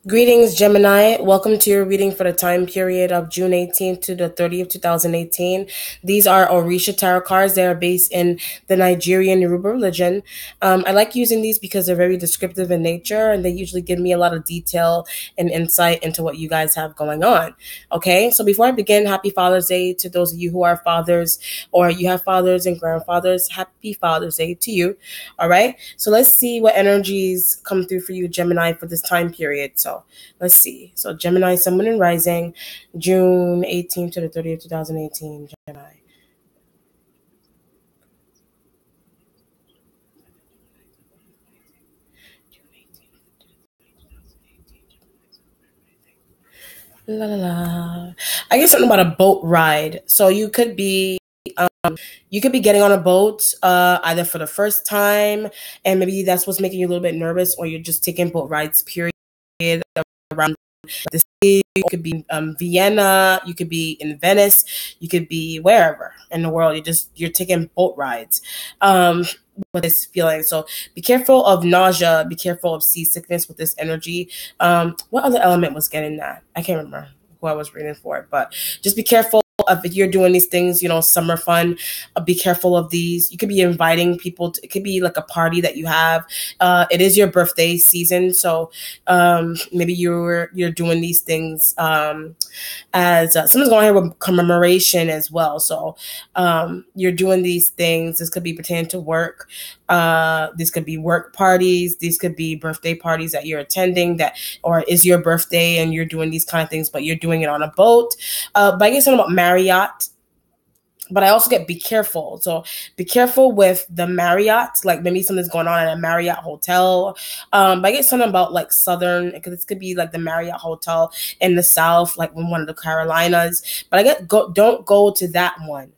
Greetings, Gemini. Welcome to your reading for the time period of June 18th to the 30th, 2018. These are Orisha tarot cards. They are based in the Nigerian Yoruba religion. I like using these because they're very descriptive in nature and they usually give me a lot of detail and insight into what you guys have going on. Okay, so before I begin, happy Father's Day to those of you who are fathers or you have fathers and grandfathers. Happy Father's Day to you. All right, so let's see what energies come through for you, Gemini, for this time period. So let's see. So Gemini, Sun, Moon, and Rising, June 18th to the 30th, 2018, Gemini. La la la. I guess something about a boat ride. So you could be getting on a boat either for the first time, and maybe that's what's making you a little bit nervous, or you're just taking boat rides, period, around the city. You could be Vienna, you could be in Venice, you could be wherever in the world. You're taking boat rides with this feeling. So be careful of nausea, be careful of seasickness with this energy. What other element was getting that? I can't remember who I was reading for, but just be careful of if you're doing these things, summer fun. Be careful of these. You could be inviting people to, it could be like a party that you have. It is your birthday season, so maybe you're doing these things as someone's going here with commemoration as well. So you're doing these things. This could be pertaining to work. These could be work parties. These could be birthday parties that you're attending or is your birthday and you're doing these kind of things, but you're doing it on a boat. But I get something about Marriott. But I also get be careful. So be careful with the Marriott, like maybe something's going on at a Marriott hotel. But I get something about like Southern, because this could be like the Marriott hotel in the South, like in one of the Carolinas. But don't go to that one.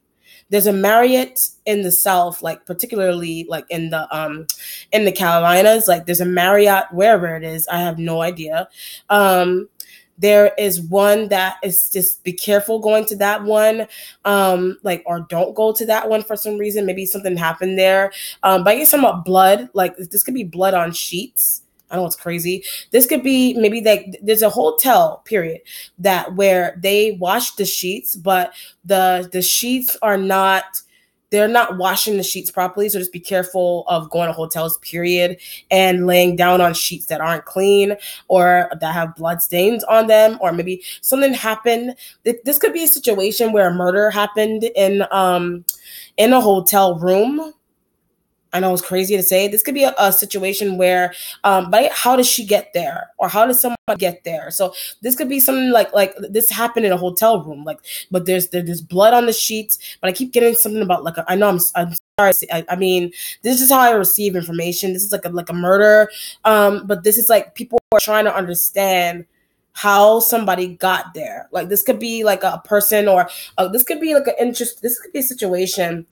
There's a Marriott in the South, like particularly like in the Carolinas. Like there's a Marriott wherever it is. I have no idea. There is one that is just be careful going to that one, or don't go to that one for some reason. Maybe something happened there. But I guess something about blood, like this could be blood on sheets. I know it's crazy. This could be maybe like there's a hotel period that where they wash the sheets, but the sheets are not, they're not washing the sheets properly. So just be careful of going to hotels, period, and laying down on sheets that aren't clean or that have blood stains on them, or maybe something happened. This could be a situation where a murder happened in a hotel room. I know it's crazy to say. This could be a situation where, but how does she get there, or how does someone get there? So this could be something like this happened in a hotel room, like, but there's blood on the sheets. But I keep getting something about like I know I'm sorry. I mean, this is how I receive information. This is like a murder, but this is like people are trying to understand how somebody got there. Like this could be like a person, or this could be like this could be a situation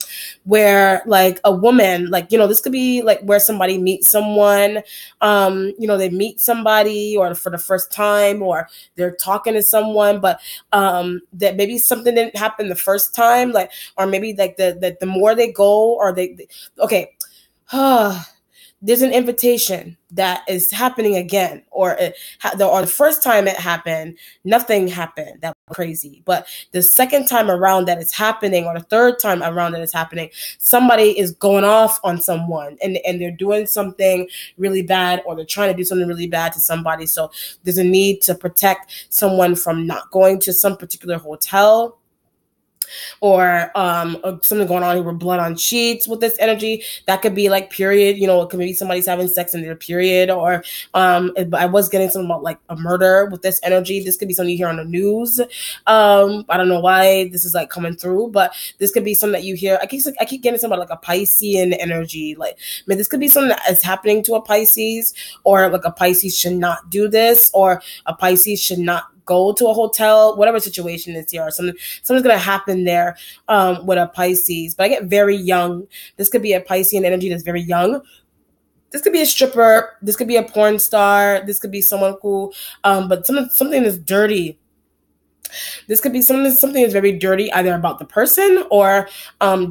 where like a woman, like, this could be like where somebody meets someone, they meet somebody or for the first time, or they're talking to someone, but that maybe something didn't happen the first time, like, or maybe like the more they go, or they okay. There's an invitation that is happening again, or the first time it happened, nothing happened. That was crazy. But the second time around that it's happening, or the third time around that it's happening, somebody is going off on someone, and they're doing something really bad, or they're trying to do something really bad to somebody. So there's a need to protect someone from not going to some particular hotel, or something going on here with blood on sheets with this energy. That could be like period, it could be somebody's having sex in their period, or I was getting something about like a murder with this energy. This could be something you hear on the news. I don't know why this is like coming through, but this could be something that you hear. I keep getting something about like a Piscean energy. Like, man, this could be something that is happening to a Pisces, or like a Pisces should not do this, or a Pisces should not go to a hotel, whatever situation is here, or something's going to happen there with a Pisces. But I get very young. This could be a Piscean energy that's very young. This could be a stripper. This could be a porn star. This could be someone who, but something that's dirty. This could be something that's very dirty, either about the person or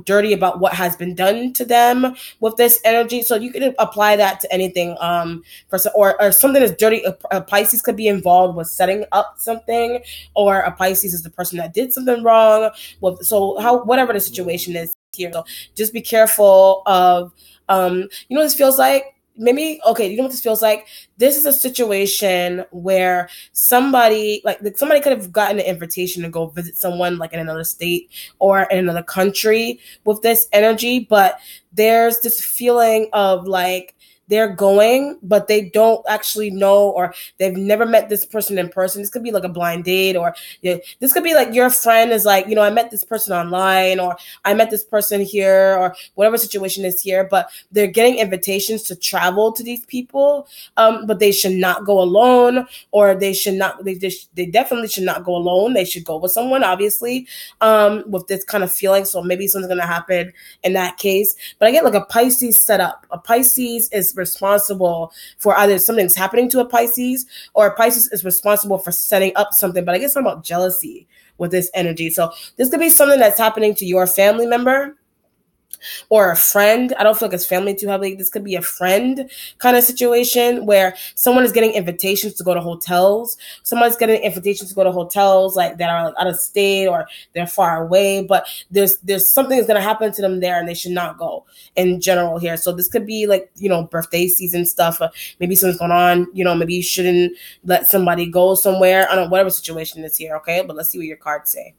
dirty about what has been done to them with this energy. So you can apply that to anything. Or something that's dirty. A Pisces could be involved with setting up something, or a Pisces is the person that did something wrong. Well, so whatever the situation is here. So just be careful of you know what this feels like? Maybe okay, you know what this feels like? This is a situation where somebody could have gotten an invitation to go visit someone like in another state or in another country with this energy, but there's this feeling of like they're going, but they don't actually know, or they've never met this person in person. This could be like a blind date, or this could be like your friend is like, I met this person online, or I met this person here, or whatever situation is here, but they're getting invitations to travel to these people, but they should not go alone, or they definitely should not go alone. They should go with someone, obviously, with this kind of feeling. So maybe something's going to happen in that case. But I get like a Pisces setup. A Pisces is responsible for either something's happening to a Pisces, or a Pisces is responsible for setting up something. But I guess something about jealousy with this energy. So this could be something that's happening to your family member or a friend. I don't feel like it's family too heavily. This could be a friend kind of situation where someone is getting invitations to go to hotels. Someone's getting invitations to go to hotels like that are like out of state or they're far away, but there's something that's going to happen to them there and they should not go in general here. So this could be like, birthday season stuff. Maybe something's going on, maybe you shouldn't let somebody go somewhere. I don't know, whatever situation is here. Okay. But let's see what your cards say.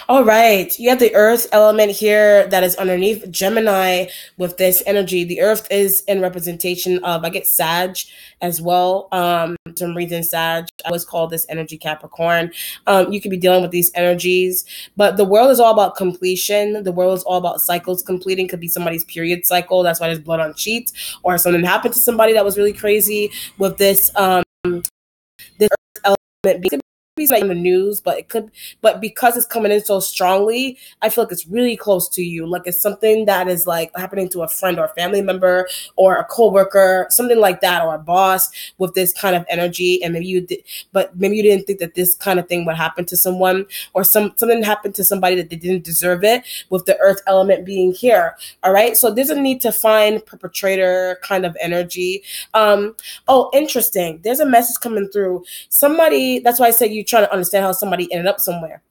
All right. You have the earth element here that is underneath Gemini with this energy. The earth is in representation of, I get Sag as well. For some reason, Sag, I always call this energy Capricorn. You could be dealing with these energies, but the world is all about completion. The world is all about cycles completing. Could be somebody's period cycle. That's why there's blood on sheets, or something happened to somebody that was really crazy with this element. It could be like in the news, but because it's coming in so strongly, I feel like it's really close to you. Like it's something that is like happening to a friend or a family member or a coworker, something like that, or a boss with this kind of energy. And maybe you did, but maybe you didn't think that this kind of thing would happen to someone, or something happened to somebody that they didn't deserve it, with the earth element being here. All right. So there's a need to find perpetrator kind of energy. Oh, interesting. There's a message coming through. That's why I said you trying to understand how somebody ended up somewhere.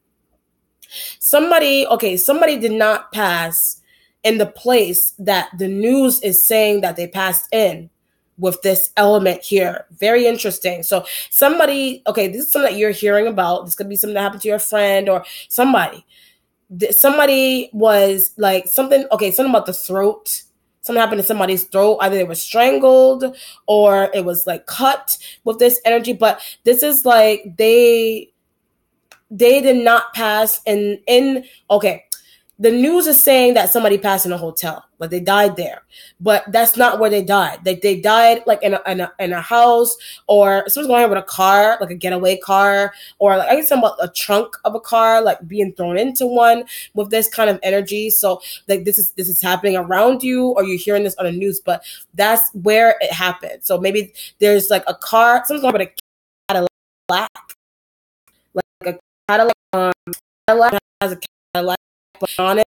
Somebody did not pass in the place that the news is saying that they passed in with this element here. Very interesting. So this is something that you're hearing about. This could be something that happened to your friend or somebody. Somebody was like something about the throat. Something happened to somebody's throat. Either they were strangled or it was like cut with this energy. But this is like they did not pass the news is saying that somebody passed in a hotel, like they died there, but that's not where they died. They died like in a house, or someone's going with a car, like a getaway car, or like I guess about a trunk of a car, like being thrown into one with this kind of energy. So like this is happening around you, or you're hearing this on the news, but that's where it happened. So maybe there's like a car, someone's going with a Cadillac, like a Cadillac has a Cadillac on it.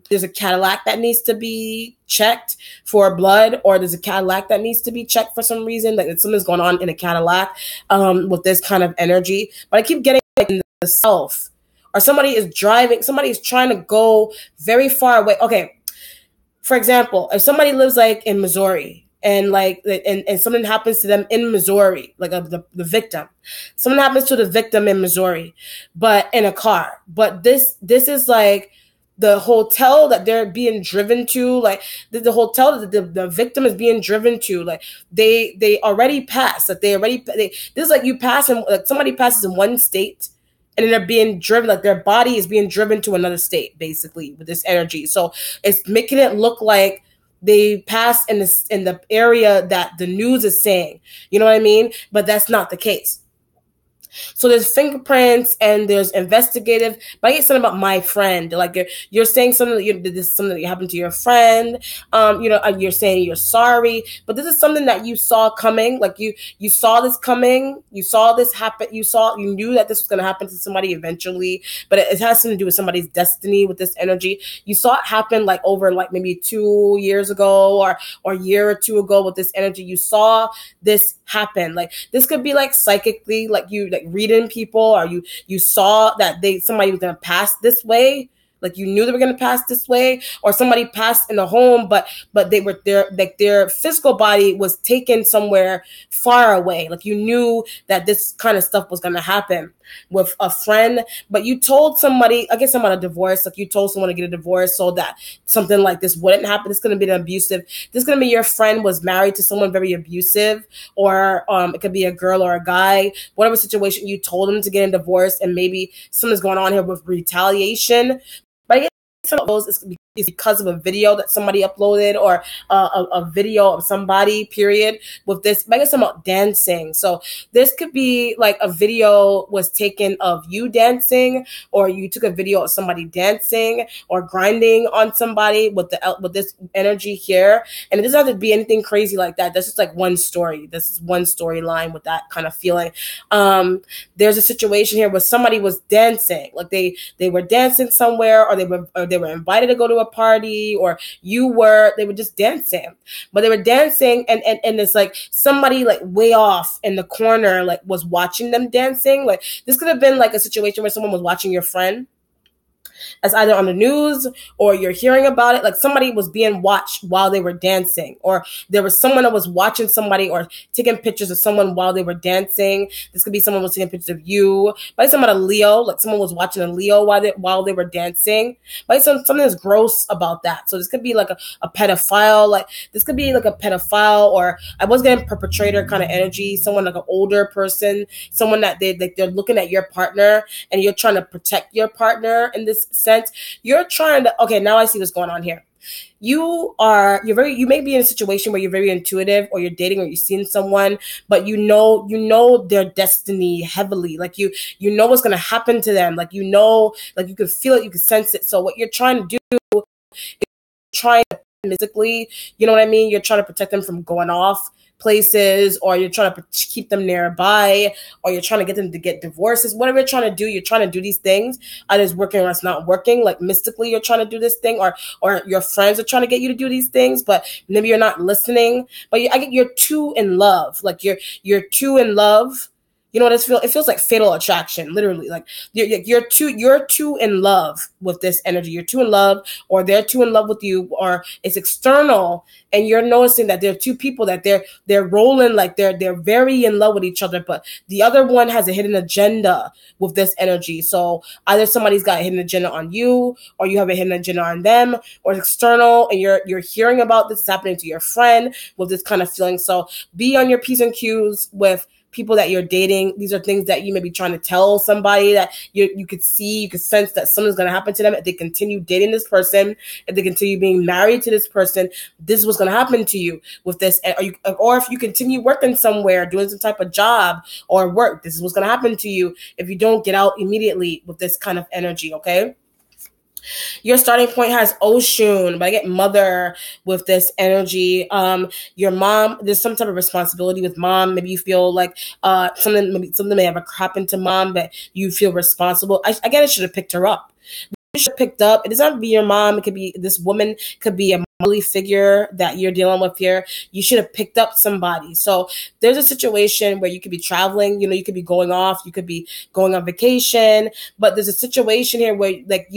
There's a Cadillac that needs to be checked for blood, or there's a Cadillac that needs to be checked for some reason. Like something's going on in a Cadillac with this kind of energy. But I keep getting like in the self, or somebody is trying to go very far away. Okay, for example, if somebody lives like in Missouri, and something happens to them in Missouri, like the victim. Something happens to the victim in Missouri, but in a car. But this is like the hotel that they're being driven to, like the hotel that the victim is being driven to, like they already passed. Like this is like you pass and like somebody passes in one state, and then they're being driven, like their body is being driven to another state, basically, with this energy. So it's making it look like they pass in the area that the news is saying, you know what I mean? But that's not the case. So there's fingerprints and there's investigative. But I get something about my friend. Like you're saying something that this is something that happened to your friend. You're saying you're sorry, but this is something that you saw coming. Like you saw this coming. You saw this happen. You knew that this was going to happen to somebody eventually. But it has something to do with somebody's destiny with this energy. You saw it happen like over like maybe 2 years ago or a year or two ago with this energy. You saw this happen. Like this could be like psychically, like you like reading people, or you saw that somebody was gonna pass this way. Like you knew they were gonna pass this way, or somebody passed in the home, but they were there, like their physical body was taken somewhere far away. Like you knew that this kind of stuff was gonna happen with a friend, but you told somebody, I guess I'm on a divorce, like you told someone to get a divorce so that something like this wouldn't happen. It's going to be an abusive. This is going to be your friend was married to someone very abusive, or it could be a girl or a guy, whatever situation. You told them to get a divorce, and maybe something's going on here with retaliation. But I guess some of those is because of a video that somebody uploaded, or a video of somebody, period, with this. But I guess about dancing. So this could be like a video was taken of you dancing, or you took a video of somebody dancing or grinding on somebody with this energy here. And it doesn't have to be anything crazy like that. That's just like one story. This is one storyline with that kind of feeling. There's a situation here where somebody was dancing, like they were dancing somewhere, or they were invited to go to a party, or they were just dancing, but they were dancing and it's like somebody like way off in the corner like was watching them dancing. Like this could have been like a situation where someone was watching your friend, as either on the news or you're hearing about it, like somebody was being watched while they were dancing, or there was someone that was watching somebody or taking pictures of someone while they were dancing. This could be someone was taking pictures of you. By someone, a Leo, like someone was watching a Leo while they were dancing. By something that's gross about that. So this could be like a pedophile, like this could be like a pedophile, or I was getting perpetrator kind of energy, someone like an older person, someone that they're looking at your partner and you're trying to protect your partner in this sense. You're trying to, okay, now I see what's going on here. You may be in a situation where you're very intuitive, or you're dating, or you've seen someone, but you know their destiny heavily. Like you know what's going to happen to them. Like, like you can feel it, you can sense it. So what you're trying to do is trying to physically, you know what I mean? You're trying to protect them from going off places, or you're trying to keep them nearby, or you're trying to get them to get divorces. Whatever you're trying to do these things. Either it's working or it's not working. Like mystically you're trying to do this thing, or your friends are trying to get you to do these things, but maybe you're not listening. But you're too in love. Like you're too in love. You know what it feels like fatal attraction, literally. Like you're too in love with this energy. You're too in love, or they're too in love with you, or it's external, and you're noticing that there are two people that they're rolling, like they're very in love with each other, but the other one has a hidden agenda with this energy. So either somebody's got a hidden agenda on you, or you have a hidden agenda on them, or it's external, and you're hearing about this happening to your friend with this kind of feeling. So be on your P's and Q's with people that you're dating. These are things that you may be trying to tell somebody, that you could sense that something's going to happen to them if they continue dating this person, if they continue being married to this person. This is what's going to happen to you with this, or if you continue working somewhere, doing some type of job or work, this is what's going to happen to you if you don't get out immediately with this kind of energy. Okay. Your starting point has Oshun, but I get mother with this energy. Your mom, there's some type of responsibility with mom. Maybe you feel like something may have happened to mom, but you feel responsible. I get it. Should have picked her up. You should have picked up. It doesn't have to be your mom. It could be this woman. Could be a motherly figure that you're dealing with here. You should have picked up somebody. So there's a situation where you could be traveling. You could be going off. You could be going on vacation. But there's a situation here where like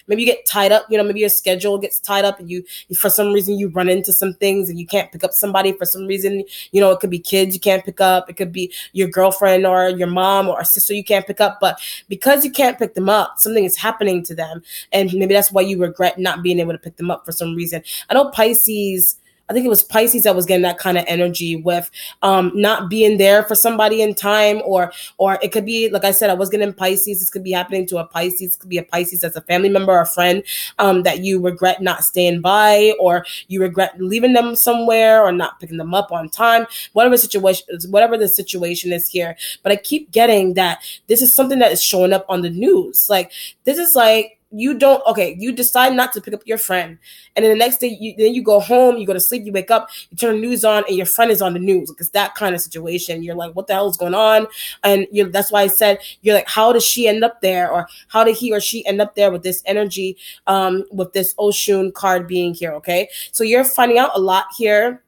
maybe you get tied up. Maybe your schedule gets tied up, and you for some reason you run into some things and you can't pick up somebody for some reason. It could be kids you can't pick up. It could be your girlfriend or your mom or a sister you can't pick up. But because you can't pick them up, something is happening to them. And maybe that's why you regret not being able to pick them up for some reason. I know Pisces, I think it was Pisces that was getting that kind of energy with not being there for somebody in time, or it could be, like I said, I was getting Pisces. This could be happening to a Pisces. It could be a Pisces as a family member or a friend that you regret not staying by, or you regret leaving them somewhere or not picking them up on time, whatever the situation is here. But I keep getting that this is something that is showing up on the news. Like, this is like, you decide not to pick up your friend, and then the next day you go home, you go to sleep, you wake up, you turn the news on, and your friend is on the news. Like, it's that kind of situation. You're like, what the hell is going on? And that's why I said, you're like, how does she end up there, or how did he or she end up there with this energy, with this Oshun card being here? Okay, so you're finding out a lot here.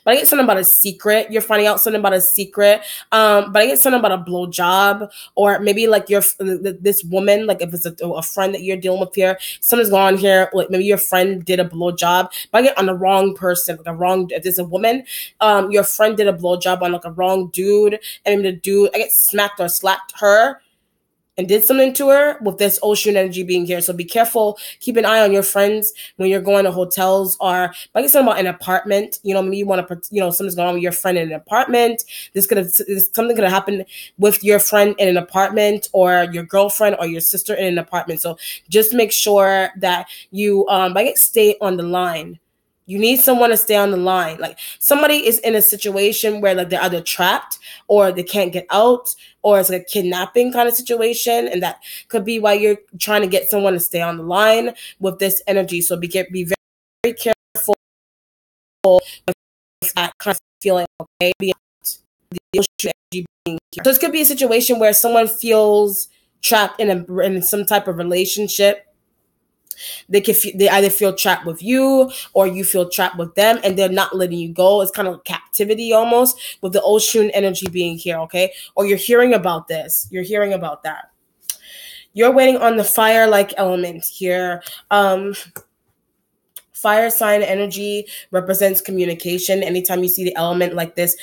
But I get something about a secret. You're finding out something about a secret. But I get something about a blowjob, or maybe like this woman, like if it's a friend that you're dealing with here, something's going on here. Like maybe your friend did a blowjob, but I get on the wrong person, if there's a woman, your friend did a blowjob on like a wrong dude, and the dude, I get smacked or slapped her and did something to her with this Oshun energy being here. So be careful. Keep an eye on your friends when you're going to hotels, or like something about an apartment. Maybe you want to, something's going on with your friend in an apartment. Something could have happened with your friend in an apartment, or your girlfriend or your sister in an apartment. So just make sure that you, stay on the line. You need someone to stay on the line. Like, somebody is in a situation where like they're either trapped or they can't get out, or it's like a kidnapping kind of situation. And that could be why you're trying to get someone to stay on the line with this energy. So be very, very careful with that kind of feeling, okay? So this could be a situation where someone feels trapped in some type of relationship. They either feel trapped with you, or you feel trapped with them, and they're not letting you go. It's kind of captivity almost, with the Oshun energy being here, okay? Or you're hearing about this. You're hearing about that. You're waiting on the fire-like element here. Fire sign energy represents communication. Anytime you see the element like this,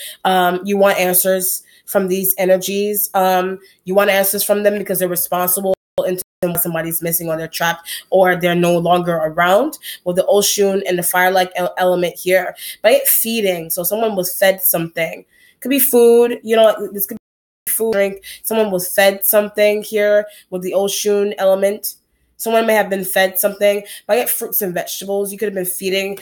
you want answers from these energies. You want answers from them because they're responsible into somebody's missing, or they're trapped, or they're no longer around. Well, the Oshun and the fire-like element here. But it's feeding. So someone was fed something. Could be food. This could be food, drink. Someone was fed something here with the Oshun element. Someone may have been fed something. But I get fruits and vegetables. You could have been feeding.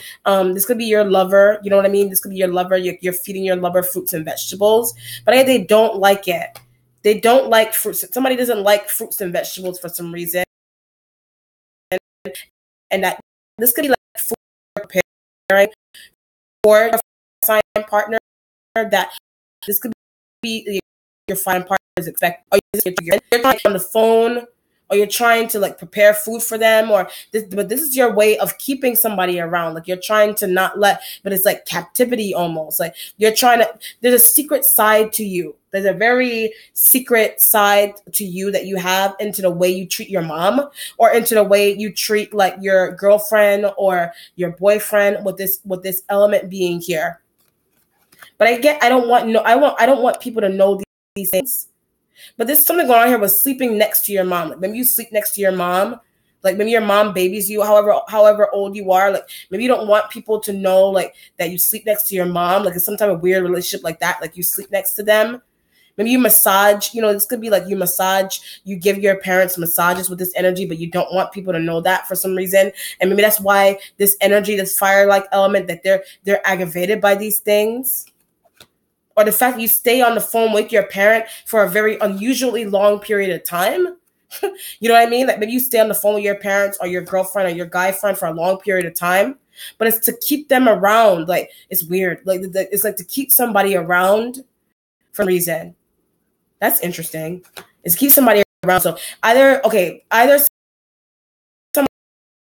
This could be your lover. You know what I mean? This could be your lover. You're feeding your lover fruits and vegetables. But they don't like it. They don't like fruits. Somebody doesn't like fruits and vegetables for some reason. And that this could be like food preparing for your sign partner. That this could be your fine partner is expecting. Or you're on the phone, or you're trying to like prepare food for them, but this is your way of keeping somebody around. Like, you're trying to not let, but it's like captivity almost. Like, you're trying to, there's a secret side to you. There's a very secret side to you that you have into the way you treat your mom, or into the way you treat like your girlfriend or your boyfriend, with this element being here. But I don't want people to know these things. But there's something going on here with sleeping next to your mom. Like, maybe you sleep next to your mom. Like, maybe your mom babies you, however old you are. Like, maybe you don't want people to know like that you sleep next to your mom. Like, it's some type of weird relationship like that. Like, you sleep next to them. Maybe you massage. This could be like you massage. You give your parents massages with this energy, but you don't want people to know that for some reason. And maybe that's why this energy, this fire-like element, that they're aggravated by these things. Or the fact you stay on the phone with your parent for a very unusually long period of time. You know what I mean? Like, maybe you stay on the phone with your parents or your girlfriend or your guy friend for a long period of time, but it's to keep them around. Like, it's weird. Like, it's like to keep somebody around for a reason. That's interesting. It's keep somebody around. So either somebody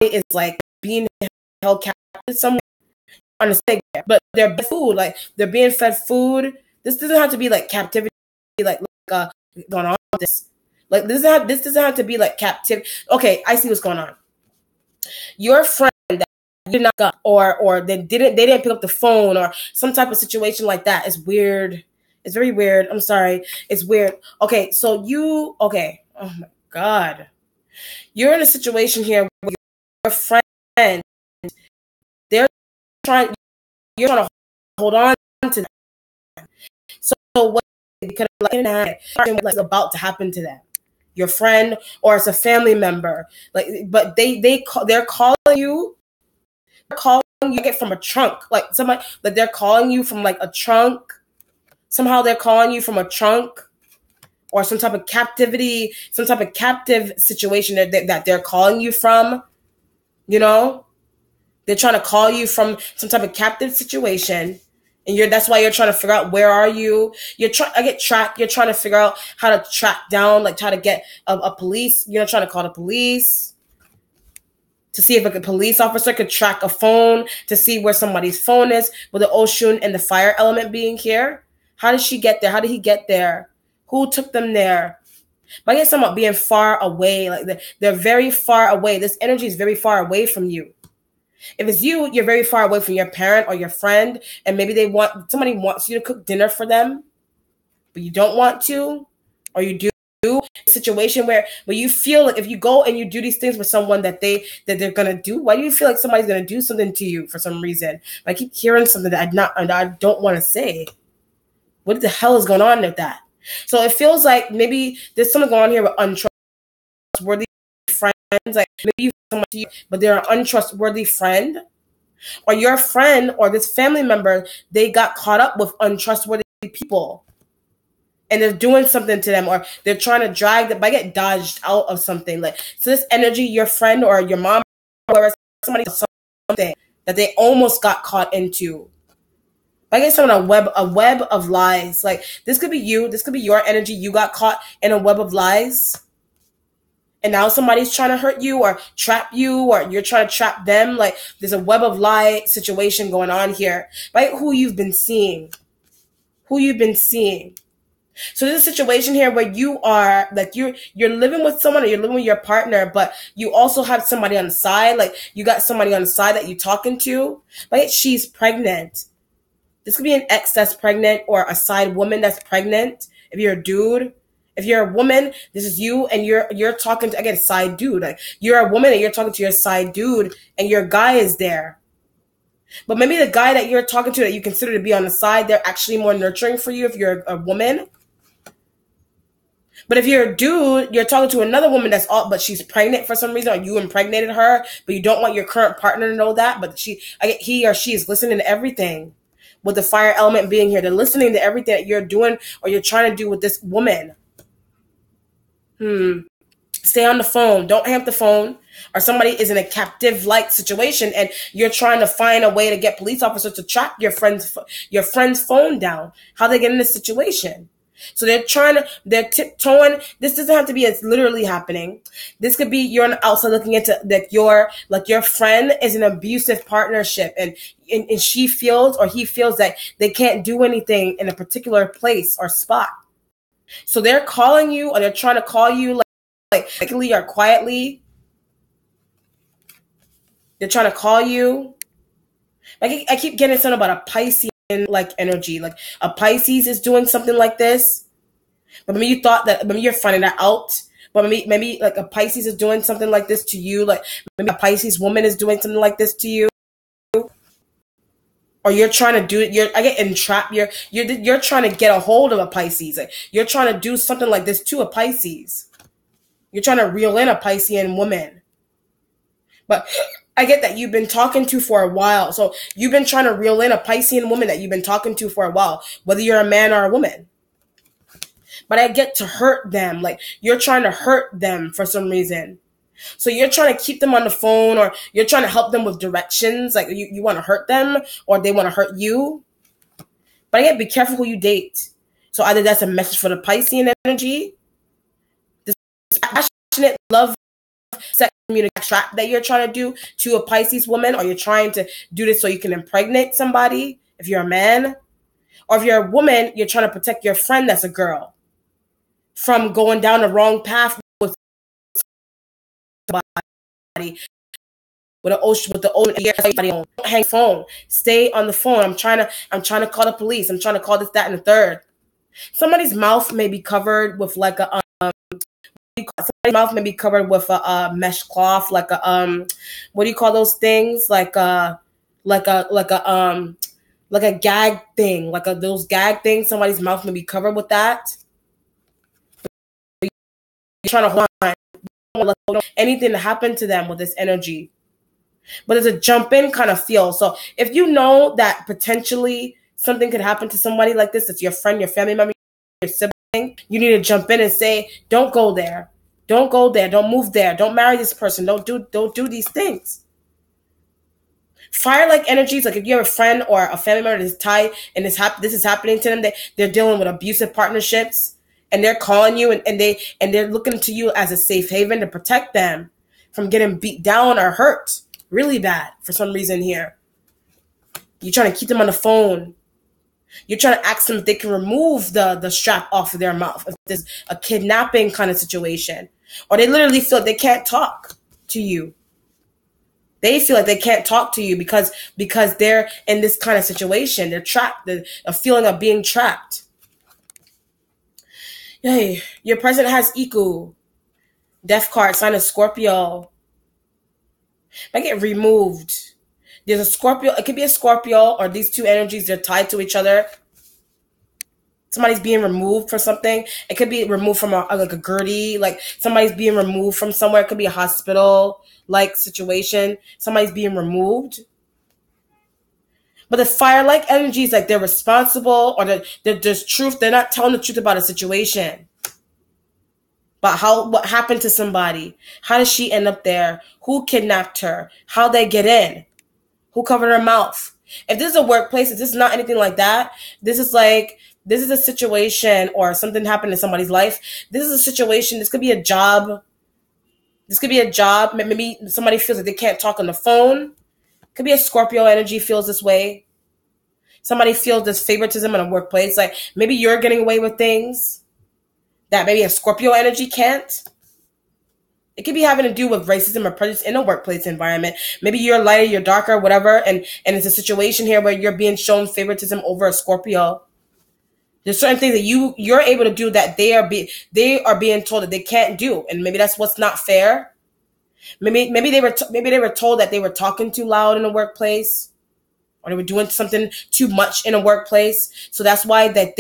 is like being held captive somewhere on a stick, but they're food, like they're being fed food. This doesn't have to be like captivity, like going on with this. Like, this doesn't have to be like captivity. Okay, I see what's going on. Your friend that did not got, or they didn't pick up the phone, or some type of situation like that is weird. It's very weird. I'm sorry. It's weird. Okay, so oh my God. You're in a situation here where your friend, they're trying, you're trying to hold on to them. So what could like about to happen to them? Your friend, or it's a family member, but they're calling you. Calling you get from a trunk, like somebody, like they're calling you from like a trunk. Somehow they're calling you from a trunk, or some type of captivity, some type of captive situation that they're calling you from. You know, they're trying to call you from some type of captive situation, and that's why you're trying to figure out where are you. You're You're trying to figure out how to track down, like try to get a police. You're trying to call the police to see if a police officer could track a phone to see where somebody's phone is, with the ocean and the fire element being here. How did she get there? How did he get there? Who took them there? But I guess about being far away, like they're very far away. This energy is very far away from you. If it's you, you're very far away from your parent or your friend, and maybe somebody wants you to cook dinner for them, but you don't want to, or you do. Situation where you feel like if you go and you do these things with someone that they're gonna do, why do you feel like somebody's gonna do something to you for some reason? I keep hearing something that I don't want to say. What the hell is going on with that? So it feels like maybe there's something going on here with untrustworthy friends. Like maybe you someone to you, but they're an untrustworthy friend, or your friend or this family member, they got caught up with untrustworthy people. And they're doing something to them, or they're trying to drag them, but get dodged out of something. Like, so this energy, your friend or your mom, or somebody, something that they almost got caught into. I guess on a web of lies. Like, this could be you. This could be your energy. You got caught in a web of lies, and now somebody's trying to hurt you or trap you, or you're trying to trap them. Like, there's a web of lie situation going on here. Right? Who you've been seeing. So there's a situation here where you are like you're living with someone, or you're living with your partner, but you also have somebody on the side. Like you got somebody on the side that you're talking to. Right? She's pregnant. This could be an ex that's pregnant, or a side woman that's pregnant. If you're a dude, if you're a woman, this is you, and you're talking to, again, side dude. Like you're a woman and you're talking to your side dude, and your guy is there. But maybe the guy that you're talking to that you consider to be on the side, they're actually more nurturing for you if you're a woman. But if you're a dude, you're talking to another woman but she's pregnant for some reason, or you impregnated her, but you don't want your current partner to know that. But he or she is listening to everything. With the fire element being here, they're listening to everything that you're doing or you're trying to do with this woman. Stay on the phone. Don't hang up the phone. Or somebody is in a captive-like situation, and you're trying to find a way to get police officers to track your friend's phone down. How they get in this situation? So they're tiptoeing. This doesn't have to be it's literally happening. This could be you're on the outside looking into that your friend is an abusive partnership, and she feels or he feels that they can't do anything in a particular place or spot. So they're calling you, or they're trying to call you like quickly or quietly. They're trying to call you. I keep getting something about a Piscean like energy. Like a Pisces is doing something like this. But maybe you thought that maybe you're finding that out. But maybe like a Pisces is doing something like this to you. Like maybe a Pisces woman is doing something like this to you. Or you're trying to do it. I get entrapped. You're trying to get a hold of a Pisces. Like you're trying to do something like this to a Pisces. You're trying to reel in a Piscean woman. But I get that you've been talking to for a while. So you've been trying to reel in a Piscean woman that you've been talking to for a while, whether you're a man or a woman. But I get to hurt them. Like you're trying to hurt them for some reason. So you're trying to keep them on the phone, or you're trying to help them with directions. Like you want to hurt them, or they want to hurt you. But I get be careful who you date. So either that's a message for the Piscean energy, this passionate love, sex communication trap that you're trying to do to a Pisces woman, or you're trying to do this so you can impregnate somebody if you're a man. Or if you're a woman, you're trying to protect your friend that's a girl from going down the wrong path with somebody. With the old don't hang phone. Stay on the phone. I'm trying to call the police. I'm trying to call this, that, and the third. Somebody's mouth may be covered with like a somebody's mouth may be covered with a mesh cloth, like a what do you call those things? Like a like a gag thing, like those gag things. Somebody's mouth may be covered with that. You're trying to hold on. You don't let anything to happen to them with this energy. But it's a jump in kind of feel. So if you know that potentially something could happen to somebody like this, it's your friend, your family member, your sibling, you need to jump in and say, don't go there. Don't go there. Don't move there. Don't marry this person. Don't do these things. Fire-like energies, like if you have a friend or a family member that's tied and this is happening to them, they're dealing with abusive partnerships and they're calling you and they're looking to you as a safe haven to protect them from getting beat down or hurt really bad for some reason here. You're trying to keep them on the phone. You're trying to ask them if they can remove the strap off of their mouth, if there's a kidnapping kind of situation. Or they literally feel like they can't talk to you. They feel like they can't talk to you because they're in this kind of situation. They're trapped. A feeling of being trapped. Hey, your president has Iku. Death card, sign of Scorpio. Might get removed. There's a Scorpio. It could be a Scorpio or these two energies. They're tied to each other. Somebody's being removed for something. It could be removed from like a Gertie. Like somebody's being removed from somewhere. It could be a hospital like situation. Somebody's being removed. But the fire-like energies, like they're responsible or there's truth. They're not telling the truth about a situation. But what happened to somebody? How did she end up there? Who kidnapped her? How'd they get in? Who covered her mouth? If this is a workplace, if this is not anything like that, this is a situation or something happened in somebody's life. This is a situation. This could be a job. This could be a job. Maybe somebody feels like they can't talk on the phone. Could be a Scorpio energy feels this way. Somebody feels this favoritism in a workplace. Like maybe you're getting away with things that maybe a Scorpio energy can't. It could be having to do with racism or prejudice in a workplace environment. Maybe you're lighter, you're darker, whatever, and it's a situation here where you're being shown favoritism over a Scorpio. There's certain things that you're able to do that they are being told that they can't do, and maybe that's what's not fair. Maybe they were told that they were talking too loud in the workplace, or they were doing something too much in a workplace. So that's why that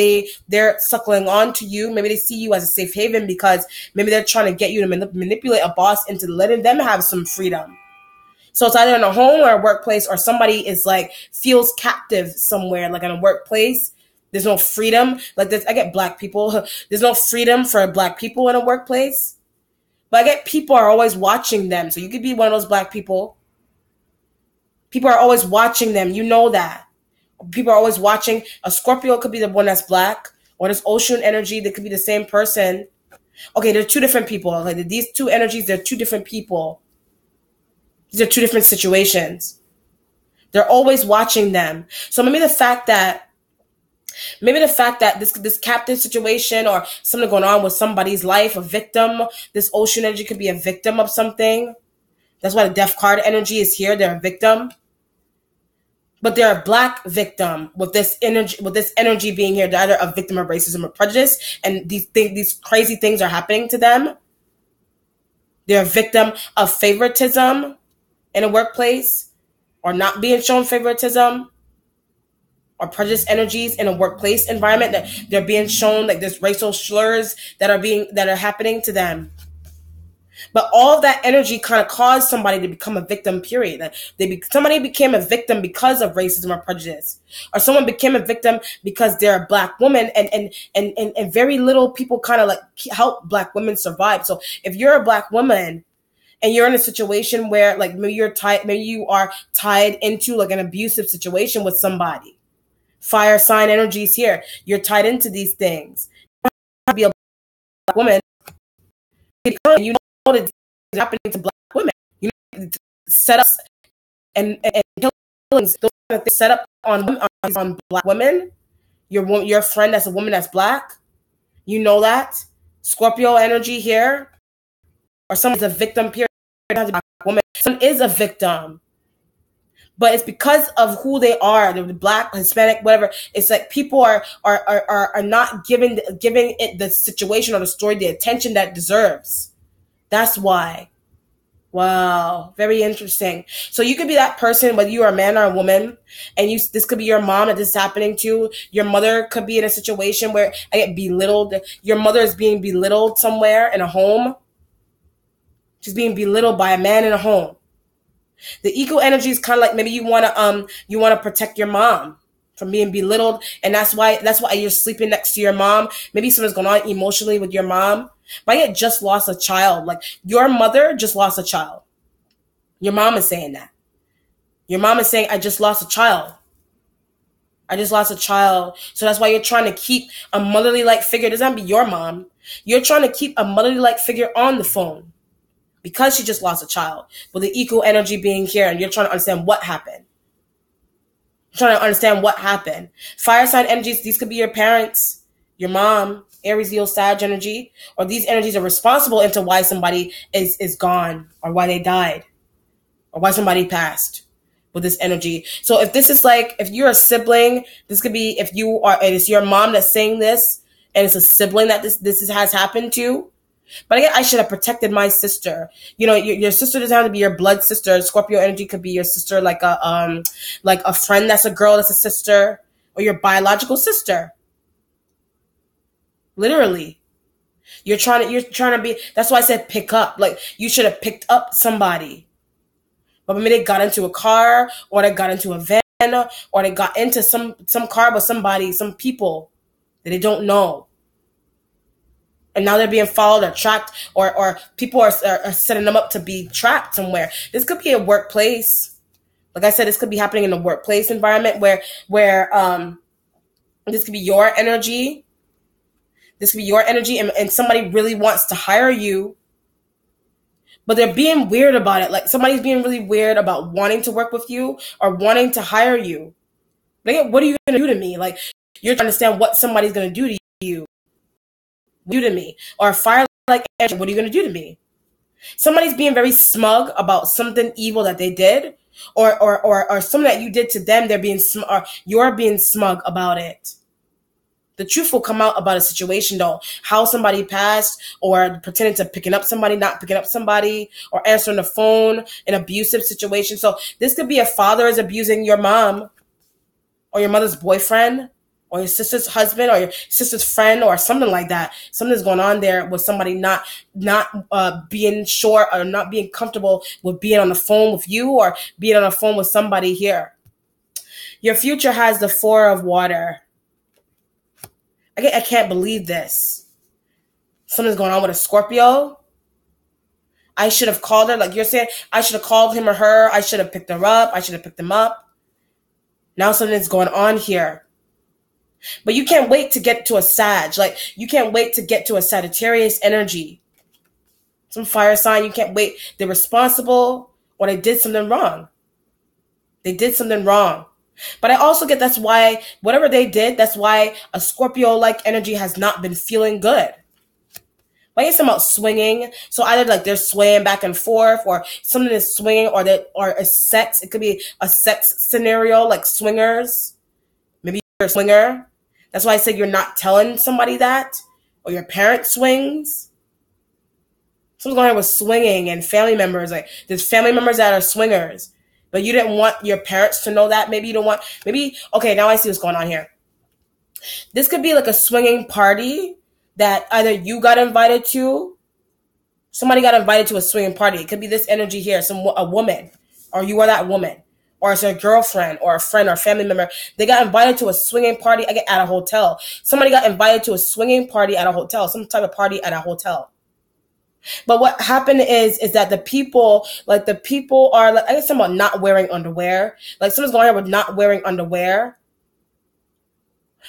they're suckling on to you. Maybe they see you as a safe haven because maybe they're trying to get you to manipulate a boss into letting them have some freedom. So it's either in a home or a workplace, or somebody is like feels captive somewhere, like in a workplace. There's no freedom. Like this, I get black people. There's no freedom for black people in a workplace. But I get people are always watching them. So you could be one of those black people. People are always watching them. You know that. People are always watching. A Scorpio could be the one that's black. Or this ocean energy, they could be the same person. Okay, they're two different people. Like these two energies, they're two different people. These are two different situations. They're always watching them. So maybe the fact that this captive situation or something going on with somebody's life, a victim, this ocean energy could be a victim of something. That's why the death card energy is here. They're a victim. But they're a black victim with this energy being here. They're either a victim of racism or prejudice, and these crazy things are happening to them. They're a victim of favoritism in a workplace, or not being shown favoritism, or prejudice energies in a workplace environment that they're being shown like there's racial slurs that are happening to them. But all of that energy kind of caused somebody to become a victim, period. Somebody became a victim because of racism or prejudice. Or someone became a victim because they're a black woman, and very little people kind of like help black women survive. So if you're a black woman and you're in a situation where like maybe you are tied into like an abusive situation with somebody, fire sign energies here, you're tied into these things. You have to be a black woman. You know that it's happening to black women. You know, setups and killings, those kind of things set up on black women. Your friend that's a woman that's black. You know that. Scorpio energy here. Or someone's a victim, period. Black woman. Someone is a victim. But it's because of who they are, the black, Hispanic, whatever. It's like people are not giving it the situation or the story the attention that it deserves. That's why Wow, very interesting. So you could be that person, whether you are a man or a woman, and this could be your mom that this is happening to. Your mother could be in a situation where I get belittled. Your mother is being belittled somewhere in a home. She's being belittled by a man in a home. The ego energy is kind of like maybe you wanna protect your mom from being belittled, and that's why you're sleeping next to your mom. Maybe something's going on emotionally with your mom. But you just lost a child. Like your mother just lost a child. Your mom is saying that. Your mom is saying, I just lost a child. I just lost a child. So that's why you're trying to keep a motherly like figure. It doesn't have to be your mom. You're trying to keep a motherly like figure on the phone because she just lost a child. With the equal energy being here, and you're trying to understand what happened. You're trying to understand what happened. Fire sign energies, these could be your parents, your mom, Aries, Leo, Sag energy, or these energies are responsible into why somebody is gone or why they died or why somebody passed with this energy. So if this is like, if you're a sibling, this could be if you are, and it's your mom that's saying this, and it's a sibling that this has happened to. But again, I should have protected my sister. You know, your sister doesn't have to be your blood sister. Scorpio energy could be your sister, like a friend that's a girl that's a sister, or your biological sister. Literally. You're trying to be, that's why I said pick up. Like you should have picked up somebody. But maybe they got into a car, or they got into a van, or they got into some car with somebody, some people that they don't know. And now they're being followed or tracked, or people are setting them up to be trapped somewhere. This could be a workplace. Like I said, this could be happening in a workplace environment where this could be your energy. This could be your energy, and somebody really wants to hire you, but they're being weird about it. Like somebody's being really weird about wanting to work with you or wanting to hire you. Like, what are you going to do to me? Like you're trying to understand what somebody's going to do to you. Do to me, or fire like energy, what are you going to do to me? Somebody's being very smug about something evil that they did, or something that you did to them. They're being or you're being smug about it. The truth will come out about a situation, though. How somebody passed, or pretending to picking up somebody, not picking up somebody, or answering the phone, an abusive situation. So this could be a father is abusing your mom, or your mother's boyfriend, or your sister's husband, or your sister's friend, or something like that. Something's going on there with somebody not being sure or not being comfortable with being on the phone with you, or being on the phone with somebody here. Your future has the Four of Water. I can't believe this. Something's going on with a Scorpio. I should have called her, like you're saying. I should have called him or her. I should have picked her up. I should have picked him up. Now something's going on here. But you can't wait to get to a Sag. Like, you can't wait to get to a Sagittarius energy. Some fire sign, you can't wait. They're responsible, or they did something wrong. They did something wrong. But I also get that's why, whatever they did, that's why a Scorpio-like energy has not been feeling good. But it's about swinging. So either like they're swaying back and forth, or something is swinging, or a sex. It could be a sex scenario, like swingers. Maybe you're a swinger. That's why I said you're not telling somebody that, or your parent swings. Something's going on with swinging and family members. Like there's family members that are swingers, but you didn't want your parents to know that. Maybe you don't want. Okay, now I see what's going on here. This could be like a swinging party that either you got invited to, somebody got invited to a swinging party. It could be this energy here, a woman, or you are that woman. Or it's a girlfriend or a friend or family member. They got invited to a swinging party at a hotel. Somebody got invited to a swinging party at a hotel, some type of party at a hotel. But what happened is that the people are like, I guess something about not wearing underwear. Like someone's going on with not wearing underwear.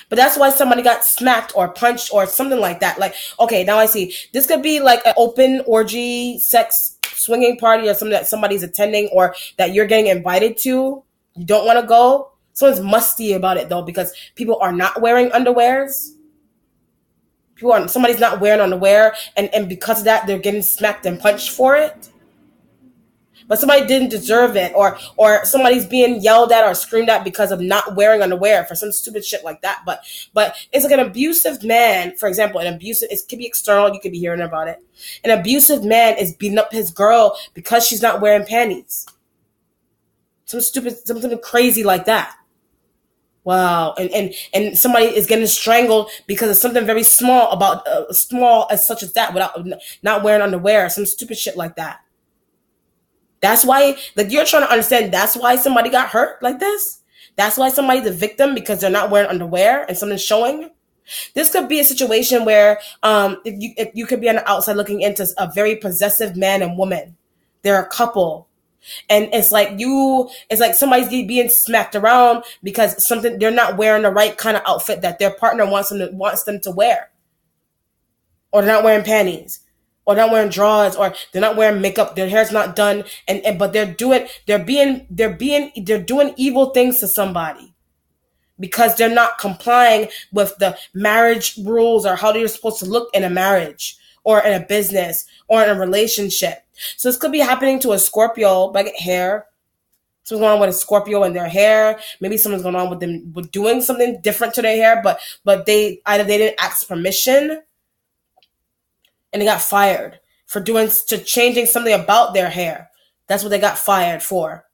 But that's why somebody got smacked or punched or something like that. Like, okay, now I see. This could be like an open orgy, sex, swinging party, or something that somebody's attending, or that you're getting invited to. You don't want to go. Someone's musty about it, though, because people are not wearing underwears. Somebody's not wearing underwear, and because of that, they're getting smacked and punched for it. but somebody didn't deserve it, or somebody's being yelled at or screamed at because of not wearing underwear for some stupid shit like that. But it's like an abusive man, for example, it could be external, you could be hearing about it. An abusive man is beating up his girl because she's not wearing panties. Something crazy like that. Wow, and somebody is getting strangled because of something very small about small as such as that, without not wearing underwear, some stupid shit like that. That's why, like, you're trying to understand. That's why somebody got hurt like this. That's why somebody's a victim, because they're not wearing underwear and something's showing. This could be a situation where if you could be on the outside looking into a very possessive man and woman. They're a couple. And it's like somebody's being smacked around because they're not wearing the right kind of outfit that their partner wants them to wear. Or they're not wearing panties. Or they're not wearing drawers, or they're not wearing makeup, their hair's not done, but they're doing evil things to somebody because they're not complying with the marriage rules or how they're supposed to look in a marriage or in a business or in a relationship. So this could be happening to a Scorpio, like hair. Someone's going on with a Scorpio and their hair. Maybe someone's going on with them with doing something different to their hair, but they didn't ask permission and they got fired for changing something about their hair. That's what they got fired for.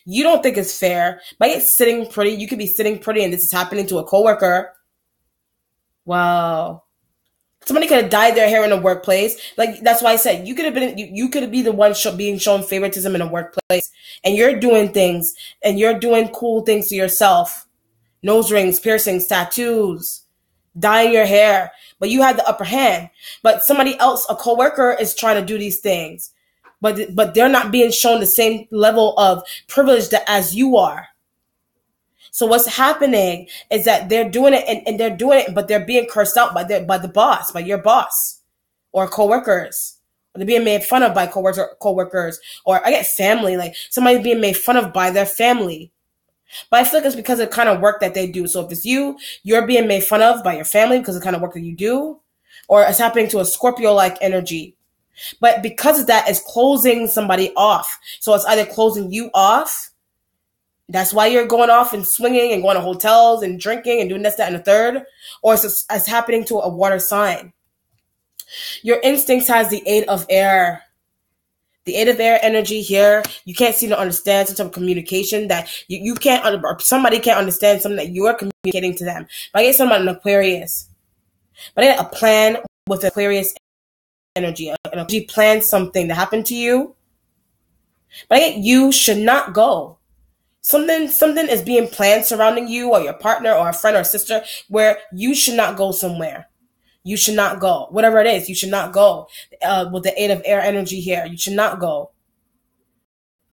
You don't think it's fair. By it sitting pretty, you could be sitting pretty and this is happening to a coworker. Wow. Somebody could have dyed their hair in a workplace. Like, that's why I said you could be the one being shown favoritism in a workplace, and you're doing things and you're doing cool things to yourself. Nose rings, piercings, tattoos, dyeing your hair, but you had the upper hand. But somebody else, a coworker, is trying to do these things, but they're not being shown the same level of privilege as you are. So what's happening is that they're doing it and they're doing it, but they're being cursed out by the boss, by your boss or coworkers. Or they're being made fun of by coworkers, or I get family, like somebody's being made fun of by their family. But I feel like it's because of the kind of work that they do. So if it's you're being made fun of by your family because of the kind of work that you do, or it's happening to a Scorpio-like energy. But because of that, it's closing somebody off. So it's either closing you off. That's why you're going off and swinging and going to hotels and drinking and doing this, that, and the third. Or it's happening to a water sign. Your instincts has the 8 of air. The 8 of air energy here, you can't seem to understand some type of communication that you can't, or somebody can't understand something that you're communicating to them. But I get something about an Aquarius. But I get a plan with Aquarius energy. An energy plans something to happen to you. But I get you should not go. Something is being planned surrounding you or your partner or a friend or sister where you should not go somewhere. You should not go. Whatever it is, you should not go. With the 8 of air energy here, you should not go.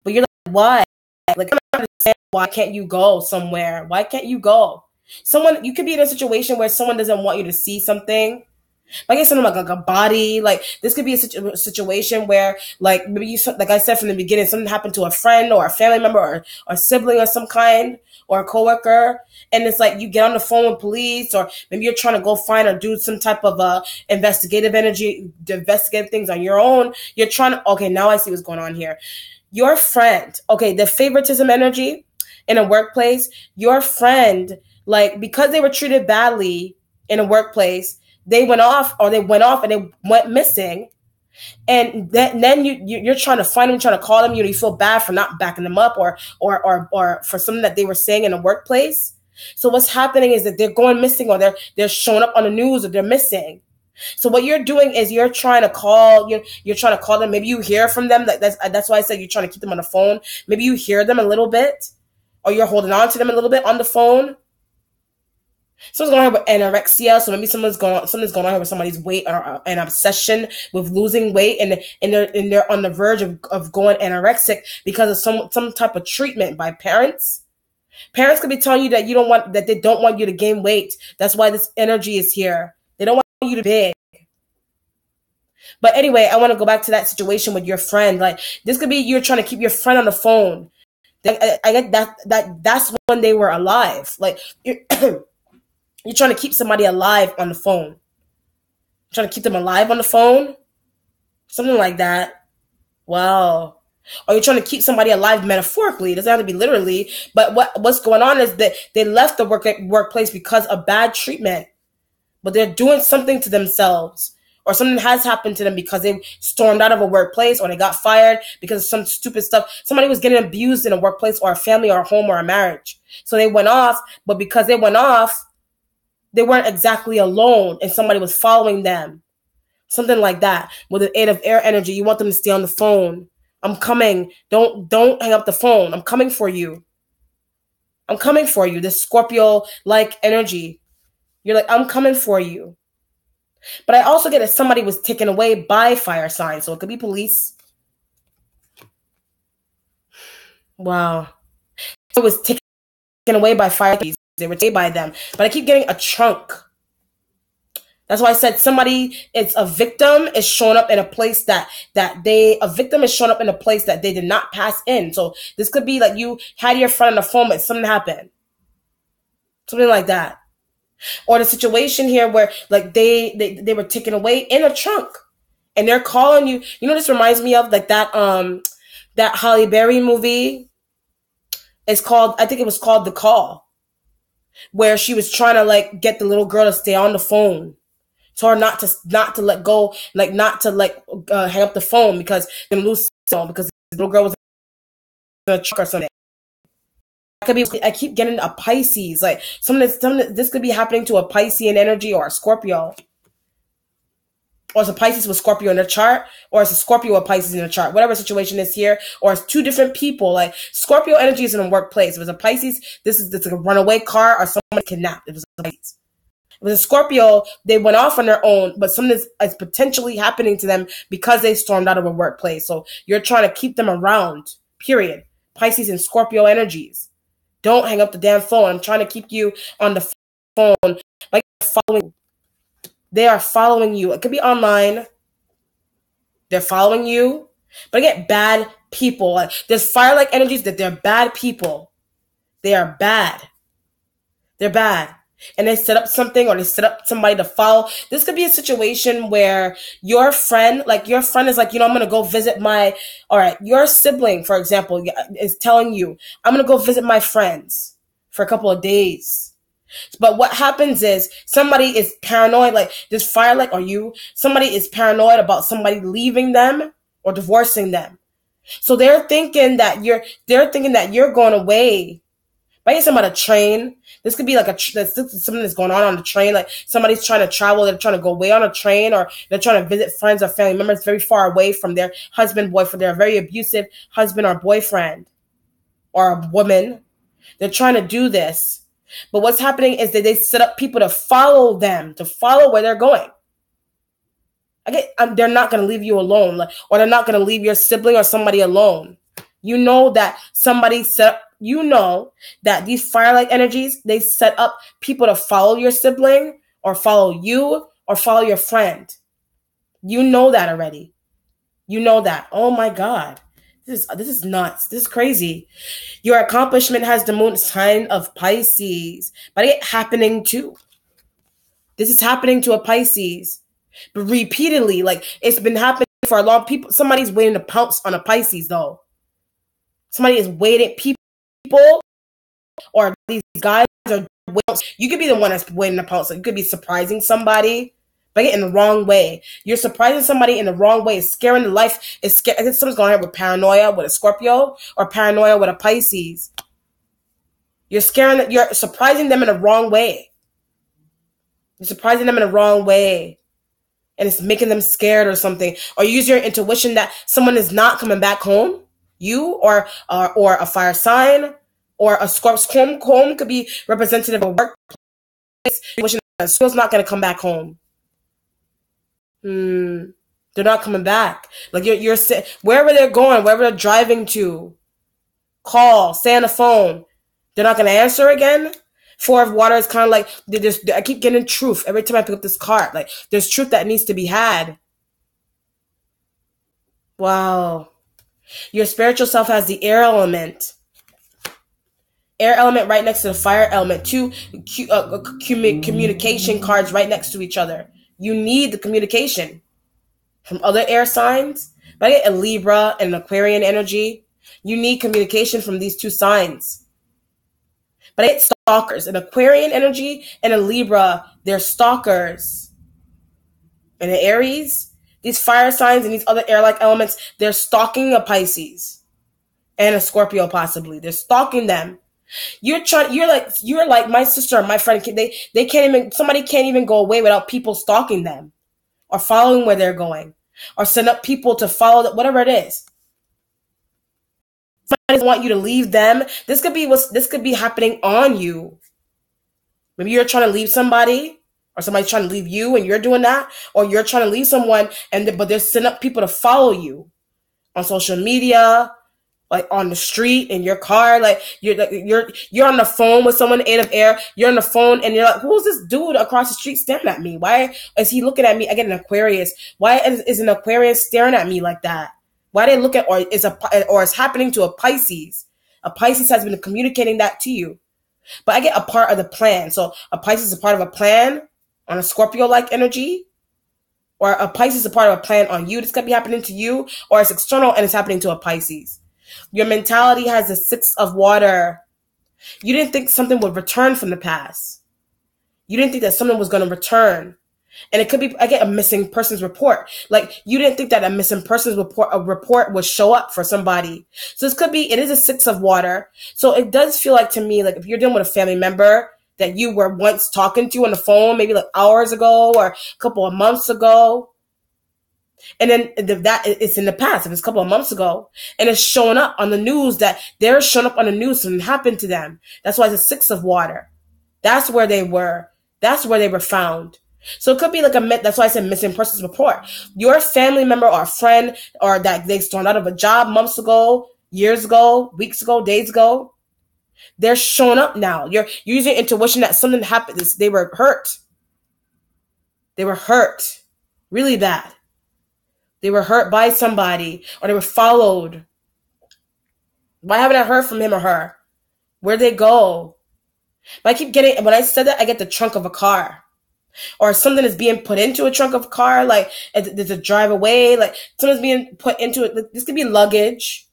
But you're like, why? Like, I don't understand, why can't you go somewhere? Why can't you go? You could be in a situation where someone doesn't want you to see something. Like I said, like a body, like this could be a situation where, like, maybe like I said from the beginning, something happened to a friend or a family member or a sibling of some kind or a coworker, and it's like you get on the phone with police, or maybe you're trying to go find or do some type of investigative things on your own. You're trying to, okay, now I see what's going on here. Your friend, okay, the favoritism energy in a workplace, your friend, like, because they were treated badly in a workplace, they went off and they went missing. And then you're trying to find them, trying to call them. You feel bad for not backing them up or for something that they were saying in the workplace. So what's happening is that they're going missing, or they're showing up on the news, or they're missing. So what you're doing is you're trying to call, you're trying to call them. Maybe you hear from them. That's why I said you're trying to keep them on the phone. Maybe you hear them a little bit, or you're holding on to them a little bit on the phone. Someone's going on with anorexia, so maybe something's going on here with somebody's weight, or an obsession with losing weight, and they're on the verge of going anorexic because of some type of treatment by parents. Parents could be telling you that they don't want you to gain weight. That's why this energy is here. They don't want you to be big. But anyway, I want to go back to that situation with your friend. Like, this could be you're trying to keep your friend on the phone. I get that's when they were alive. Like, you're trying to keep somebody alive on the phone. You're trying to keep them alive on the phone? Something like that. Wow. Or you're trying to keep somebody alive metaphorically. It doesn't have to be literally. But what's going on is that they left the workplace because of bad treatment. But they're doing something to themselves. Or something has happened to them because they stormed out of a workplace, or they got fired because of some stupid stuff. Somebody was getting abused in a workplace or a family or a home or a marriage. So they went off, but because they went off, they weren't exactly alone and somebody was following them. Something like that. With the aid of air energy, you want them to stay on the phone. I'm coming. Don't hang up the phone. I'm coming for you. I'm coming for you. This Scorpio-like energy. You're like, I'm coming for you. But I also get that somebody was taken away by fire signs. So it could be police. Wow. It was taken away by fire. They were taken by them. But I keep getting a trunk. That's why I said it's a victim is showing up in a place a victim is showing up in a place that they did not pass in. So this could be like you had your friend on the phone, but something happened. Something like that. Or the situation here where like they were taken away in a trunk and they're calling you. You know, this reminds me of like that Halle Berry movie. I think it was called The Call, where she was trying to like get the little girl to stay on the phone. So her not to let go, like not to hang up the phone because they're gonna lose the phone because the little girl was in a truck or something. I keep getting a Pisces, like this could be happening to a Piscean energy or a Scorpio. Or it's a Pisces with Scorpio in their chart, or it's a Scorpio with Pisces in the chart. Whatever situation is here, or it's two different people. Like Scorpio energy is in a workplace. If it's a Pisces, this is like a runaway car or someone kidnapped. If it's a Pisces. If it's a Scorpio, they went off on their own, but something is potentially happening to them because they stormed out of a workplace. So you're trying to keep them around, period. Pisces and Scorpio energies. Don't hang up the damn phone. I'm trying to keep you on the phone. Like they are following you. It could be online. They're following you. But I get bad people. Like, there's fire-like energies that they're bad people. They are bad. They're bad. And they set up something or they set up somebody to follow. This could be a situation where your friend is like, I'm going to go visit your sibling, for example, is telling you, I'm going to go visit my friends for a couple of days. But what happens is somebody is paranoid, like this somebody is paranoid about somebody leaving them or divorcing them. So they're thinking that you're going away. But you're talking about a train. This could be like something that's going on the train. Like somebody's trying to travel. They're trying to go away on a train, or they're trying to visit friends or family members very far away from their husband, boyfriend. They're a very abusive husband or boyfriend or a woman. They're trying to do this. But what's happening is that they set up people to follow them, to follow where they're going. They're not going to leave you alone, or they're not going to leave your sibling or somebody alone. You know that these fire-like energies, they set up people to follow your sibling or follow you or follow your friend. You know that already. You know that. Oh my God. This is nuts. This is crazy. Your accomplishment has the moon sign of Pisces. But it's happening too. This is happening to a Pisces. But repeatedly, like it's been happening for a long people. Somebody's waiting to pounce on a Pisces though. Somebody is waiting, people or these guys are waiting. You could be the one that's waiting to pounce. You could be surprising somebody, but in the wrong way. You're surprising somebody in the wrong way. It's scaring the life. I think something's going on with paranoia with a Scorpio or paranoia with a Pisces. You're surprising them in the wrong way. You're surprising them in the wrong way. And it's making them scared or something. Or you use your intuition that someone is not coming back home. You or a fire sign or a Scorpio. Home could be representative of workplace. Wishing that Scorpio's not going to come back home. They're not coming back. Like you're wherever they're going, wherever they're driving to, call, stay on the phone. They're not going to answer again. Four of Water is kind of like I keep getting truth every time I pick up this card. Like there's truth that needs to be had. Wow. Your spiritual self has the air element. Air element right next to the fire element. Two communication cards right next to each other. You need the communication from other air signs, But I get a Libra and an Aquarian energy. You need communication from these two signs. But I get stalkers, an Aquarian energy and a Libra. They're stalkers. And the Aries, these fire signs and these other air-like elements, they're stalking a Pisces and a Scorpio possibly. They're stalking them. You're like my sister or my friend. They can't even, somebody can't even go away without people stalking them or following where they're going or send up people to follow whatever it is. Somebody doesn't want you to leave them. This could be happening on you. Maybe you're trying to leave somebody, or somebody's trying to leave you and you're doing that, or you're trying to leave someone but they're sending up people to follow you on social media, like on the street, in your car, like you're on the phone with someone, 8 of air, you're on the phone and you're like, who's this dude across the street staring at me? Why is he looking at me? I get an Aquarius. Why is an Aquarius staring at me like that? Why they look at, or it's happening to a Pisces? A Pisces has been communicating that to you. But I get a part of the plan. So a Pisces is a part of a plan on a Scorpio-like energy, or a Pisces is a part of a plan on you. This could be happening to you, or it's external and it's happening to a Pisces. Your mentality has the 6 of water. You didn't think something would return from the past. You didn't think that something was going to return. And it could be, I get a missing persons report. Like, you didn't think that a missing persons report would show up for somebody. So this could be, it is a 6 of water. So it does feel like to me, like if you're dealing with a family member that you were once talking to on the phone, maybe like hours ago or a couple of months ago, and then that it's in the past, if it's a couple of months ago, and it's showing up on the news, that they're showing up on the news, something happened to them. That's why it's a 6 of water. That's where they were. That's where they were found. So it could be like that's why I said missing persons report. Your family member or friend, or that they stormed out of a job months ago, years ago, weeks ago, days ago, they're showing up now. You're using intuition that something happened. They were hurt. They were hurt really bad. They were hurt by somebody, or they were followed. Why haven't I heard from him or her? Where'd they go? But I keep getting, when I said that, I get the trunk of a car. Or something is being put into a trunk of a car, like there's a drive away, like something's being put into it. Like, this could be luggage.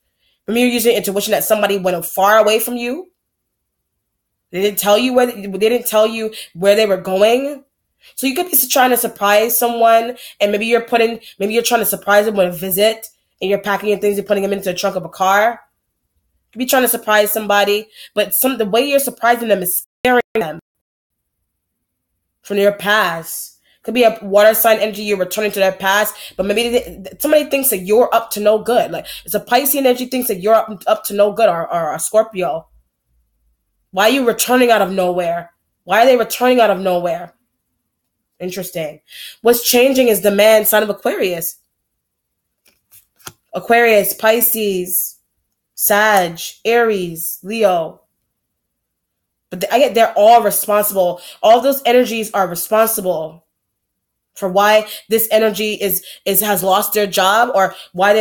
Maybe you're using intuition that somebody went far away from you. They didn't tell you where they were going. So you could be trying to surprise someone, and maybe you're trying to surprise them with a visit, and you're packing your things and putting them into the trunk of a car. You could be trying to surprise somebody, but the way you're surprising them is scaring them from their past. Could be a water sign energy, you're returning to their past, but maybe somebody thinks that you're up to no good. Like, it's a Pisces energy thinks that you're up to no good, or a Scorpio. Why are you returning out of nowhere? Why are they returning out of nowhere? Interesting. What's changing is the man, sign of Aquarius. Aquarius, Pisces, Sag, Aries, Leo. But I get they're all responsible. All those energies are responsible for why this energy has lost their job, or why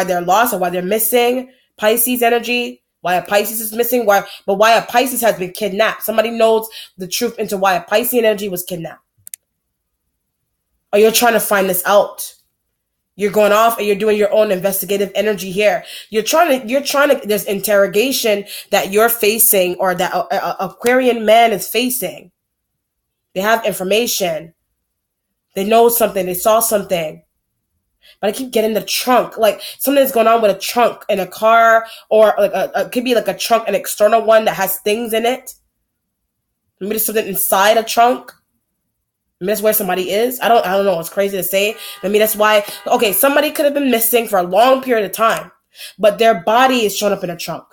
they're lost, or why they're missing. Pisces energy, why a Pisces is missing, why a Pisces has been kidnapped. Somebody knows the truth into why a Pisces energy was kidnapped. Or you're trying to find this out. You're going off and you're doing your own investigative energy here. You're trying to, there's interrogation that you're facing, or that a Aquarian man is facing. They have information. They know something. They saw something. But I keep getting the trunk. Like, something's going on with a trunk in a car, or like it could be like a trunk, an external one that has things in it. Maybe there's something inside a trunk. Maybe that's where somebody is. I don't know. It's crazy to say. Maybe that's why. Okay, somebody could have been missing for a long period of time, but their body is showing up in a trunk.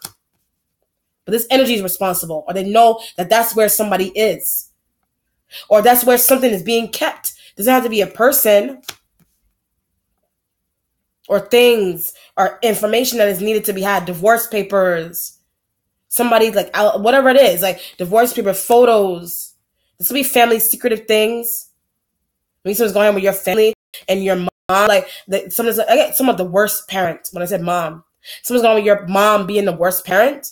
But this energy is responsible, or they know that that's where somebody is, or that's where something is being kept. It doesn't have to be a person, or things, or information that is needed to be had. Divorce papers, somebody, like, whatever it is, like divorce paper, photos. This will be family secretive things. Maybe something's going on with your family and your mom. Like, I get some of the worst parents. When I said mom, something's going on with your mom being the worst parent.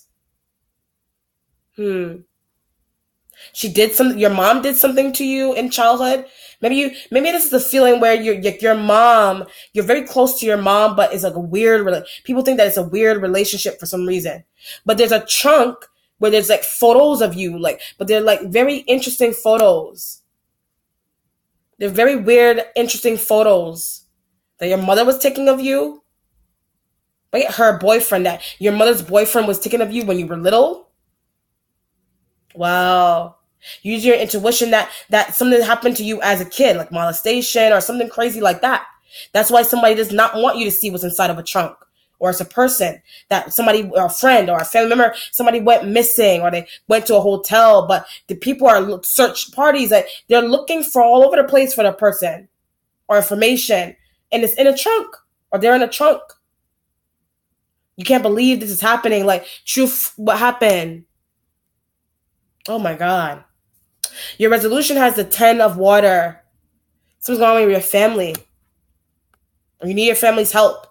She did some. Your mom did something to you in childhood. Maybe this is the feeling where your mom, you're very close to your mom, but it's like a weird. People think that it's a weird relationship for some reason. But there's a chunk where there's like photos of you, but they're like very interesting photos. They're very weird, interesting photos that your mother was taking of you. Like her boyfriend, that your mother's boyfriend was taking of you when you were little. Wow. Use your intuition that something happened to you as a kid, like molestation or something crazy like that. That's why somebody does not want you to see what's inside of a trunk. Or as a person that somebody, or a friend or a family member, somebody went missing or they went to a hotel, but the people are search parties that they're looking for all over the place for the person or information, and it's in a trunk or they're in a trunk. You can't believe this is happening. Like, truth, what happened? Oh my God. Your resolution has the 10 of water. Something's going on with your family. Or you need your family's help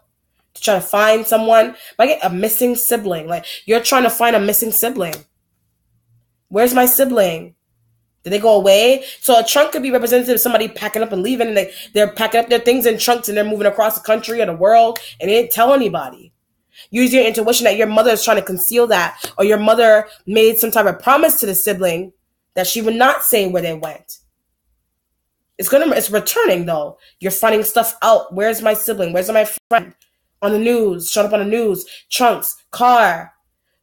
to try to find someone. Like a missing sibling. Like, you're trying to find a missing sibling. Where's my sibling? Did they go away? So a trunk could be representative of somebody packing up and leaving, and they're packing up their things in trunks and they're moving across the country or the world, and they didn't tell anybody. Use your intuition that your mother is trying to conceal that, or your mother made some type of promise to the sibling that she would not say where they went. It's returning though. You're finding stuff out. Where's my sibling? Where's my friend? On the news, showing up on the news, trunks, car.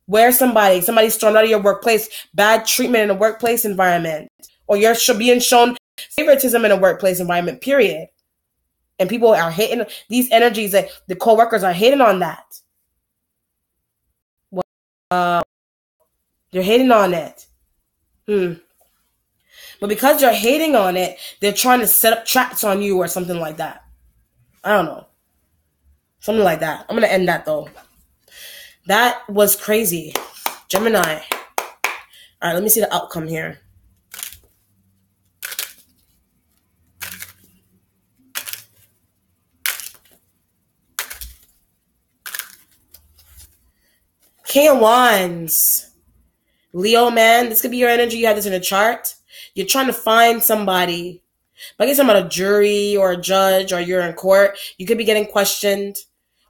Where's somebody's thrown out of your workplace, bad treatment in a workplace environment, or you're being shown favoritism in a workplace environment, period. And people are hating these energies, that the co-workers are hating on that. They're hating on it. But because you're hating on it, they're trying to set up traps on you or something like that. I don't know. Something like that. I'm going to end that though. That was crazy. Gemini. All right, let me see the outcome here. King of Wands. Leo, man, this could be your energy. You have this in a chart. You're trying to find somebody. Like I guess I'm at a jury or a judge, or you're in court. You could be getting questioned,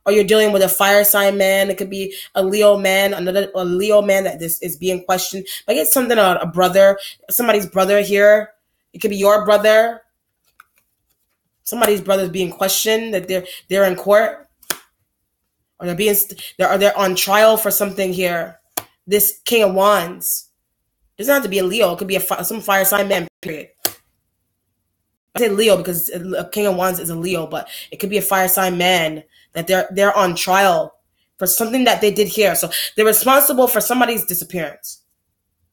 or you're dealing with a fire sign man. It could be a Leo man, a Leo man that this is being questioned. Like it's something a brother, somebody's brother here. It could be your brother. Somebody's brother is being questioned, that they're in court, or they're on trial for something here. This King of Wands. It doesn't have to be a Leo. It could be some fire sign man, period. I say Leo because a King of Wands is a Leo, but it could be a fire sign man that they're on trial for something that they did here. So they're responsible for somebody's disappearance.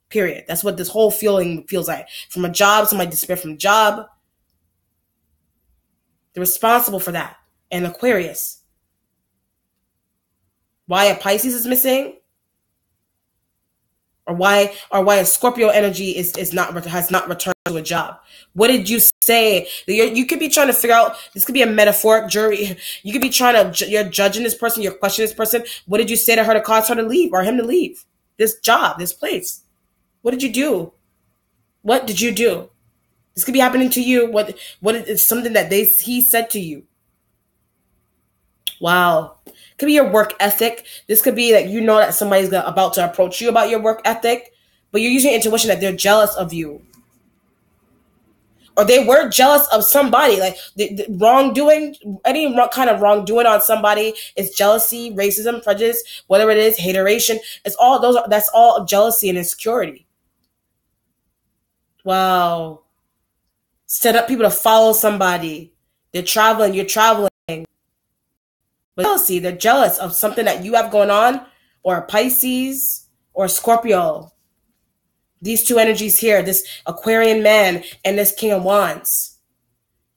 Period. That's what this whole feeling feels like. From a job, somebody disappeared from a job. They're responsible for that. And Aquarius. Why a Pisces is missing? Or why a Scorpio energy has not returned to a job? What did you say? You could be trying to figure out. This could be a metaphoric jury. You could be you're judging this person. You're questioning this person. What did you say to her to cause her to leave or him to leave this job, this place? What did you do? What did you do? This could be happening to you. What is something that he said to you? Wow. Could be your work ethic. This could be that you know that somebody's about to approach you about your work ethic, but you're using intuition that they're jealous of you. Or they were jealous of somebody. Like the wrongdoing, any kind of wrongdoing on somebody is jealousy, racism, prejudice, whatever it is, hateration. That's all jealousy and insecurity. Wow. Set up people to follow somebody. They're traveling, you're traveling. But jealousy, they're jealous of something that you have going on, or a Pisces or a Scorpio. These two energies here, this Aquarian man and this King of Wands.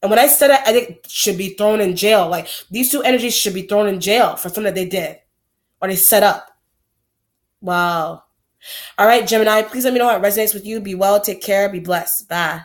And when I said it, I think should be thrown in jail. Like these two energies should be thrown in jail for something that they did or they set up. Wow. All right, Gemini, please let me know how it resonates with you. Be well, take care, be blessed. Bye.